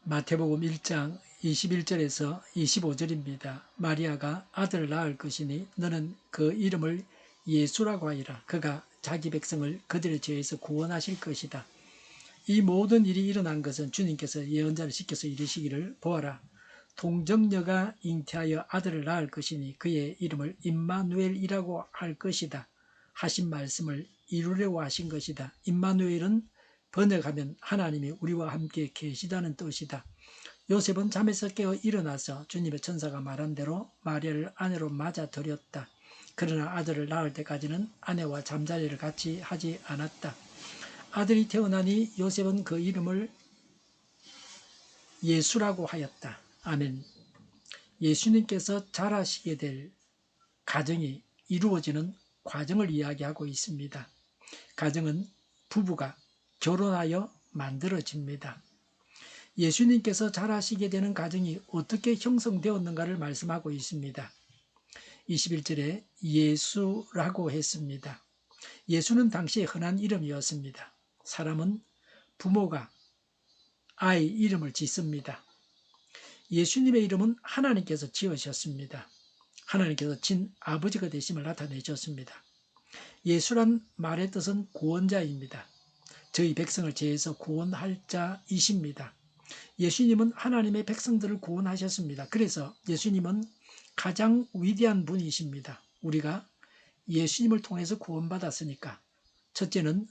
마태복음 1장 21절에서 25절입니다. 마리아가 아들을 낳을 것이니 너는 그 이름을 예수라고 하리라. 그가 자기 백성을 그들의 죄에서 구원하실 것이다. 이 모든 일이 일어난 것은 주님께서 예언자를 시켜서 이르시기를 보아라. 동정녀가 잉태하여 아들을 낳을 것이니 그의 이름을 임마누엘이라고 할 것이다. 하신 말씀을 이루려고 하신 것이다. 임마누엘은 번역하면 하나님이 우리와 함께 계시다는 뜻이다. 요셉은 잠에서 깨어 일어나서 주님의 천사가 말한 대로 마리아를 아내로 맞아들였다. 그러나 아들을 낳을 때까지는 아내와 잠자리를 같이 하지 않았다. 아들이 태어나니 요셉은 그 이름을 예수라고 하였다. 아멘. 예수님께서 자라시게 될 가정이 이루어지는 과정을 이야기하고 있습니다. 가정은 부부가 결혼하여 만들어집니다. 예수님께서 자라시게 되는 가정이 어떻게 형성되었는가를 말씀하고 있습니다. 21절에 예수라고 했습니다. 예수는 당시의 흔한 이름이었습니다. 사람은 부모가 아이 이름을 짓습니다. 예수님의 이름은 하나님께서 지으셨습니다. 하나님께서 친아버지가 되심을 나타내셨습니다. 예수란 말의 뜻은 구원자입니다. 저희 백성을 죄에서 구원할 자이십니다. 예수님은 하나님의 백성들을 구원하셨습니다. 그래서 예수님은 가장 위대한 분이십니다. 우리가 예수님을 통해서 구원받았으니까 첫째는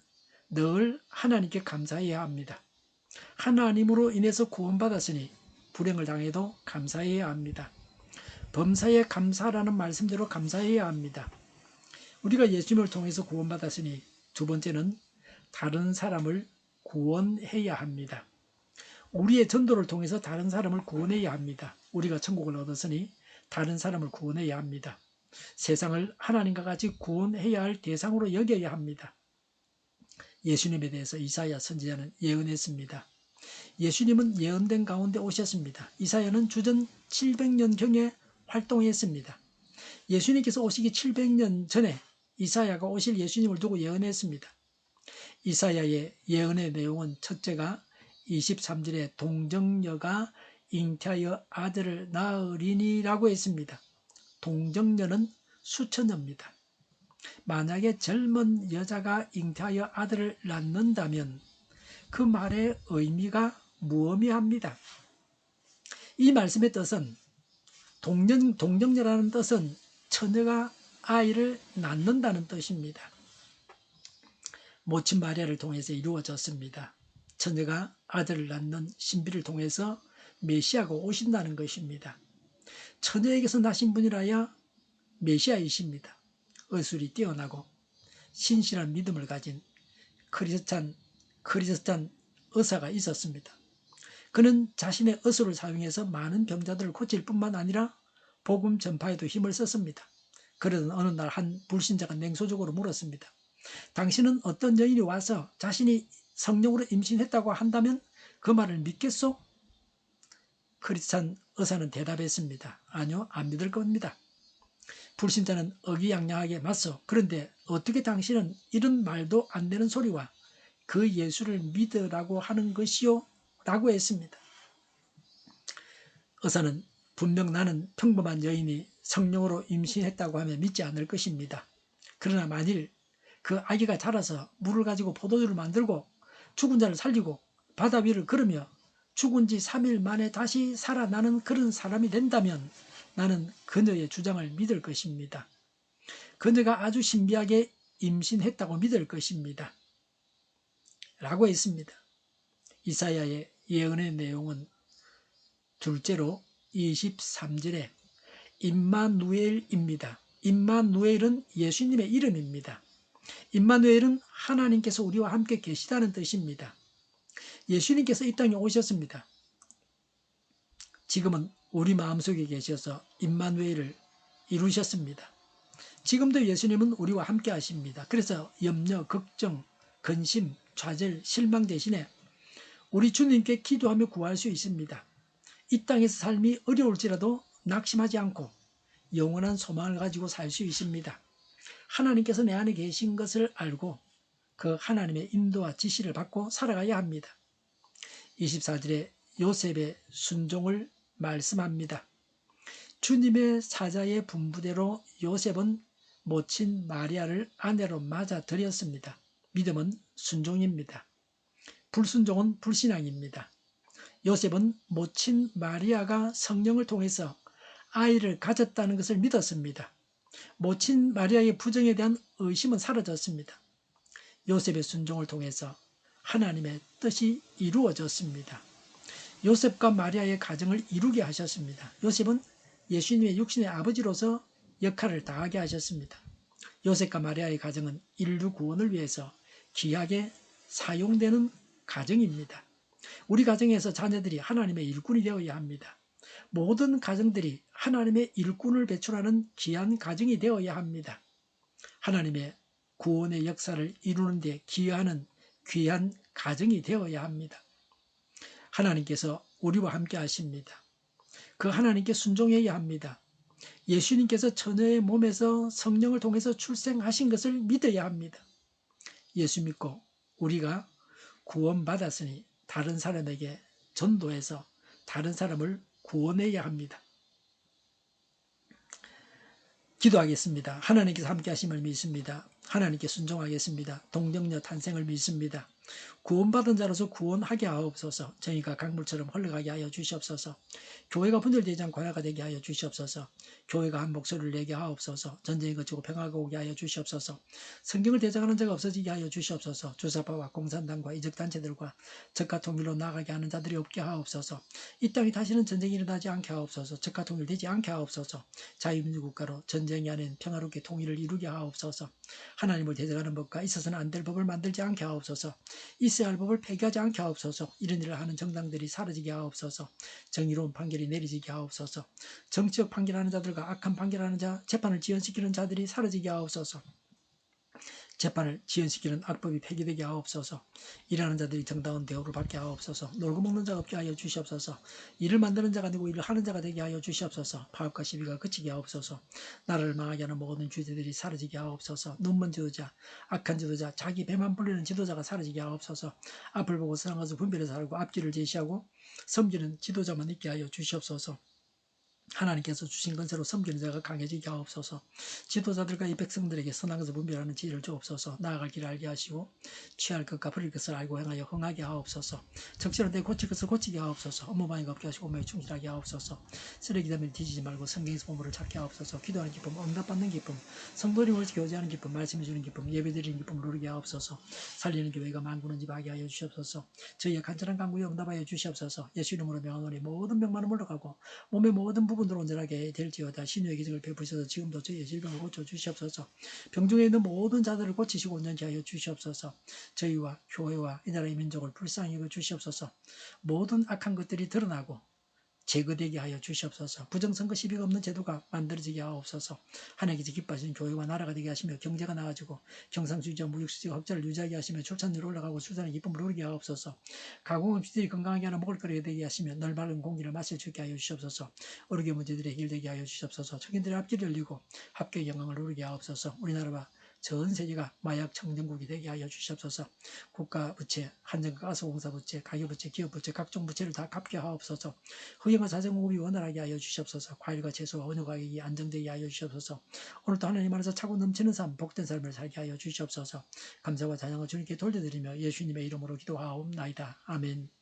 늘 하나님께 감사해야 합니다. 하나님으로 인해서 구원받았으니 불행을 당해도 감사해야 합니다. 범사에 감사라는 말씀대로 감사해야 합니다. 우리가 예수님을 통해서 구원받았으니 두 번째는 다른 사람을 구원해야 합니다. 우리의 전도를 통해서 다른 사람을 구원해야 합니다. 우리가 천국을 얻었으니 다른 사람을 구원해야 합니다. 세상을 하나님과 같이 구원해야 할 대상으로 여겨야 합니다. 예수님에 대해서 이사야 선지자는 예언했습니다. 예수님은 예언된 가운데 오셨습니다. 이사야는 주전 700년경에 활동했습니다. 예수님께서 오시기 700년 전에 이사야가 오실 예수님을 두고 예언했습니다. 이사야의 예언의 내용은 첫째가 23절에 동정녀가 잉태하여 아들을 낳으리니라고 했습니다. 동정녀는 수천녀입니다. 만약에 젊은 여자가 잉태하여 아들을 낳는다면 그 말의 의미가 무의미합니다. 이 말씀의 뜻은 동정녀라는 뜻은 처녀가 아이를 낳는다는 뜻입니다. 모친 마리아를 통해서 이루어졌습니다. 처녀가 아들을 낳는 신비를 통해서 메시아가 오신다는 것입니다. 처녀에게서 나신 분이라야 메시아이십니다. 의술이 뛰어나고 신실한 믿음을 가진 크리스찬 의사가 있었습니다. 그는 자신의 의술을 사용해서 많은 병자들을 고칠 뿐만 아니라 복음 전파에도 힘을 썼습니다. 그러던 어느 날 한 불신자가 냉소적으로 물었습니다. 당신은 어떤 여인이 와서 자신이 성령으로 임신했다고 한다면 그 말을 믿겠소? 크리스찬 의사는 대답했습니다. 아니요, 안 믿을 겁니다. 불신자는 의기양양하게 맞서 그런데 어떻게 당신은 이런 말도 안 되는 소리와 그 예수를 믿으라고 하는 것이요? 라고 했습니다. 의사는 분명 나는 평범한 여인이 성령으로 임신했다고 하면 믿지 않을 것입니다. 그러나 만일 그 아기가 자라서 물을 가지고 포도주를 만들고 죽은 자를 살리고 바다 위를 걸으며 죽은 지 3일 만에 다시 살아나는 그런 사람이 된다면 나는 그녀의 주장을 믿을 것입니다. 그녀가 아주 신비하게 임신했다고 믿을 것입니다. 라고 했습니다. 이사야의 예언의 내용은 둘째로 23절에 임마누엘입니다. 임마누엘은 예수님의 이름입니다. 임마누엘은 하나님께서 우리와 함께 계시다는 뜻입니다. 예수님께서 이 땅에 오셨습니다. 지금은 우리 마음속에 계셔서 임마누엘을 이루셨습니다. 지금도 예수님은 우리와 함께 하십니다. 그래서 염려, 걱정, 근심, 좌절, 실망 대신에 우리 주님께 기도하며 구할 수 있습니다. 이 땅에서 삶이 어려울지라도 낙심하지 않고 영원한 소망을 가지고 살 수 있습니다. 하나님께서 내 안에 계신 것을 알고 그 하나님의 인도와 지시를 받고 살아가야 합니다. 24절에 요셉의 순종을 말씀합니다. 주님의 사자의 분부대로 요셉은 모친 마리아를 아내로 맞아들였습니다. 믿음은 순종입니다. 불순종은 불신앙입니다. 요셉은 모친 마리아가 성령을 통해서 아이를 가졌다는 것을 믿었습니다. 모친 마리아의 부정에 대한 의심은 사라졌습니다. 요셉의 순종을 통해서 하나님의 뜻이 이루어졌습니다. 요셉과 마리아의 가정을 이루게 하셨습니다. 요셉은 예수님의 육신의 아버지로서 역할을 다하게 하셨습니다. 요셉과 마리아의 가정은 인류 구원을 위해서 귀하게 사용되는 가정입니다. 우리 가정에서 자녀들이 하나님의 일꾼이 되어야 합니다. 모든 가정들이 하나님의 일꾼을 배출하는 귀한 가정이 되어야 합니다. 하나님의 구원의 역사를 이루는 데 기여하는 귀한 가정이 되어야 합니다. 하나님께서 우리와 함께 하십니다. 그 하나님께 순종해야 합니다. 예수님께서 처녀의 몸에서 성령을 통해서 출생하신 것을 믿어야 합니다. 예수 믿고 우리가 구원받았으니 다른 사람에게 전도해서 다른 사람을 구원해야 합니다. 기도하겠습니다. 하나님께서 함께 하심을 믿습니다. 하나님께 순종하겠습니다. 동정녀 탄생을 믿습니다. 구원받은 자로서 구원하게 하옵소서. 저희가 강물처럼 흘러가게 하여 주시옵소서. 교회가 분열되지 않고 하나가 되게 하여 주시옵소서. 교회가 한 목소리를 내게 하옵소서. 전쟁이 거치고 평화가 오게 하여 주시옵소서. 성경을 대적하는 자가 없어지게 하여 주시옵소서. 주사파와 공산당과 이적단체들과 적과 통일로 나아가게 하는 자들이 없게 하옵소서. 이 땅에 다시는 전쟁이 일어나지 않게 하옵소서. 적과 통일되지 않게 하옵소서. 자유민주국가로 전쟁이 아닌 평화롭게 통일을 이루게 하옵소서. 하나님을 대적하는 법과 있어서는 안 될 법을 만들지 않게 하옵소서. 있어야 할 법을 폐기하지 않게 하옵소서. 이런 일을 하는 정당들이 사라지게 하옵소서. 정의로운 판결이 내리지게 하옵소서. 정치적 판결하는 자들과 악한 판결하는 자, 재판을 지연시키는 자들이 사라지게 하옵소서. 재판을 지연시키는 악법이 폐기되게 하옵소서. 일하는 자들이 정당한 대우를 받게 하옵소서. 놀고 먹는 자가 없게 하여 주시옵소서. 일을 만드는 자가 되고 일을 하는 자가 되게 하여 주시옵소서. 파업과 시비가 그치게 하옵소서. 나라를 망하게 하는 모든 주제들이 사라지게 하옵소서. 눈먼 지도자, 악한 지도자, 자기 배만 불리는 지도자가 사라지게 하옵소서. 앞을 보고 선한 것을 분별해서 살고 앞길을 제시하고 섬기는 지도자만 있게 하여 주시옵소서. 하나님께서 주신 건세로 섬기는 자가 강해지게 하옵소서. 지도자들과 이 백성들에게 선한 것을 분별하는 지혜를 주옵소서. 나아갈 길을 알게 하시고 취할 것과 버릴 것을 알고 행하여 흥하게 하옵소서. 적절한 데 고칠 것을 고치게 하옵소서. 업무방해가 없게 하시고 몸에 충실하게 하옵소서. 쓰레기 담에 뒤지지 말고 성경에서 보물을 찾게 하옵소서. 기도하는 기쁨, 응답받는 기쁨, 성도님을 교제하는 기쁨, 말씀해 주는 기쁨, 예배드리는 기쁨을 누리게 하옵소서. 살리는 교회가 만구는 집 하게 하여 주시옵소서. 저희의 간절한 간구에 응답하여 주시옵소서. 예수 이름으로 명하노니 모든 병만은 물러가고 몸의 모든 부분으로 온전하게 될지어다. 신유의 기적을 베푸셔서 지금도 저희의 질병을 고쳐주시옵소서. 병중에 있는 모든 자들을 고치시고 온전케 하여 주시옵소서. 저희와 교회와 이 나라의 민족을 불쌍히 여겨 주시옵소서. 모든 악한 것들이 드러나고 제거되게 하여 주시옵소서. 부정선거 시비가 없는 제도가 만들어지게 하옵소서. 하나님께서 기뻐하시는 교회와 나라가 되게 하시며 경제가 나아지고 경상수지와 무역수지가 흑자를 유지하게 하시며 출산율 올라가고 출산의 기쁨을 누리게 하옵소서. 가공업체들이 건강하게 하는 먹을거리가 되게 하시며 널 밝은 공기를 마실 수 있게 하여 주시옵소서. 어려운 문제들이 해결되게 하여 주시옵소서. 청년들의 앞길을 열리고 합격의 영광을 누리게 하옵소서. 우리나라와 전 세계가 마약 청정국이 되게 하여 주시옵소서. 국가 부채, 한정가 가스공사 부채, 가계부채, 기업부채, 각종 부채를 다 갚게 하옵소서. 허영과 자정공급이 원활하게 하여 주시옵소서. 과일과 채소와 원유 가격이 안정되게 하여 주시옵소서. 오늘도 하나님 안에서 차고 넘치는 삶, 복된 삶을 살게 하여 주시옵소서. 감사와 찬양을 주님께 돌려드리며 예수님의 이름으로 기도하옵나이다. 아멘.